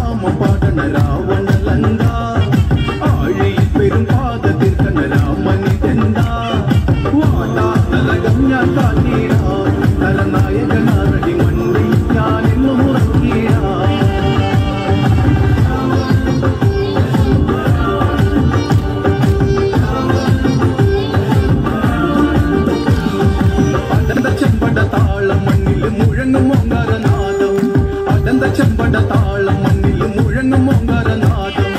നാമം പാടണ രാവണലങ്ക ആഴിയിൽ പെരും പാദതീർക്കണ രാമനിതെന്താ വാടാ നരകം ഞാൻ കാട്ടീടാ നരനായകനാരടി മണ്ണി ഞാനെന്നും ഉറക്കീടാ ചെമ്പട താളം മണ്ണിൽ മുഴങ്ങും ഓങ്കാരനാദം അടന്ത ചെമ്പട താളം മണ്ണിൽ മുഴങ്ങും ഓങ്കാരനാദം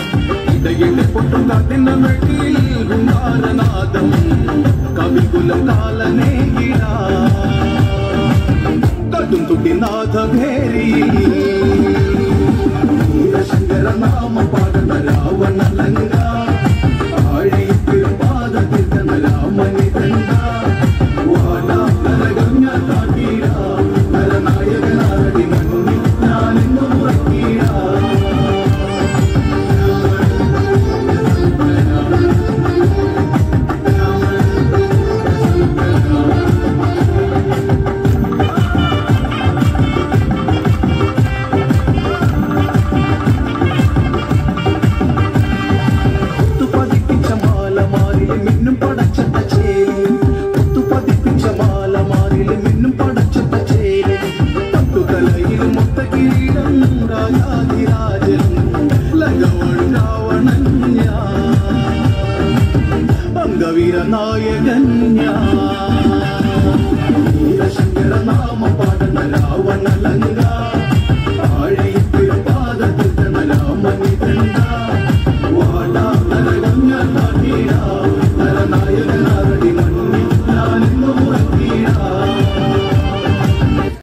ഇടയിലെ പൊട്ടും കാട്ടിന വെട്ടിയിൽ ഹുങ്കാരനാദം കവികുലം കാലനേകിടാ കടും തുട്ടി നാഥഭേരി ശങ്കര നാമ പാടണ രാവണലങ്ക ആഴിയിൽ പാദതീർക്കണ രാമനിതെന്താ നായകന്യാ ശങ്കര നാമ പാടണ രാവണലങ്ക ആഴിയിൽ പാദതീർക്കണ രാമനിതെന്താ